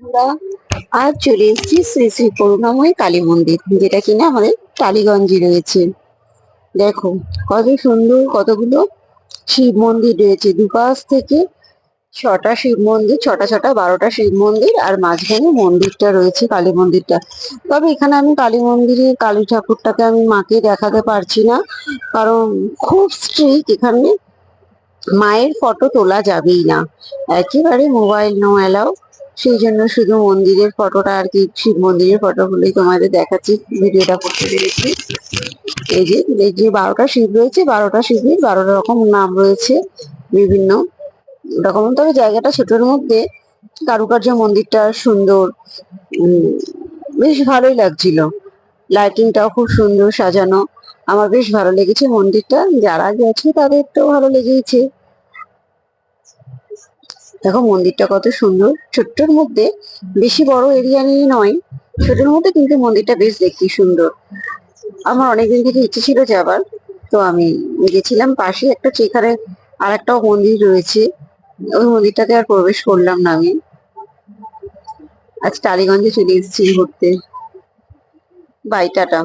আমরা আজ চলে এসেছি শ্রী শ্রী করুণাময়ী কালী মন্দির, যেটা কিনা আমাদের টালিগঞ্জে রয়েছে। দেখো কত সুন্দর, কতগুলো শিব মন্দির রয়েছে। দুপাশ থেকে ছটা শিব মন্দির, ছটা ছটা 12টা শিব মন্দির, আর মাঝখানে মন্দিরটা রয়েছে, কালী মন্দিরটা। তবে এখানে আমি কালী মন্দিরে কালী ঠাকুরটাকে আমি মাকে দেখাতে পারছি না, কারণ খুব স্ট্রিক্ট এখানে। মায়ের ফটো তোলা যাবেই না, একেবারে মোবাইল নো অ্যালাউ। সেই জন্য শুধু মন্দিরের ফটোটা আর কি, শিব মন্দিরের ফটো গুলোই তোমাদের দেখাচ্ছি, ভিডিওটা করতে পেরেছি। এই যে 12টা শিব রয়েছে, 12টা শিবের 12 রকম নাম রয়েছে, বিভিন্ন রকম। তবে জায়গাটা ছোটোর মধ্যে কারুকার্য, মন্দিরটা সুন্দর। উম, বেশ ভালোই লাগছিল। লাইটিংটাও খুব সুন্দর সাজানো। আমার বেশ ভালো লেগেছে মন্দিরটা, যারা গেছে তাদের তো ভালো লেগেইছে। দেখো মন্দিরটা কত সুন্দর, ছোট্টর মধ্যে, বেশি বড় এরিয়া নিয়ে নয়, ছোটর মধ্যে, কিন্তু মন্দিরটা বেশ দেখতে সুন্দর। আমার অনেকদিন থেকে ইচ্ছে ছিল যাবার, তো আমি গেছিলাম। পাশে একটা সেখানে আর একটাও মন্দির রয়েছে, ওই মন্দিরটাতে আর প্রবেশ করলাম না আমি। আজ টালিগঞ্জে চলে এসেছি ঘুরতে। Bye, tata.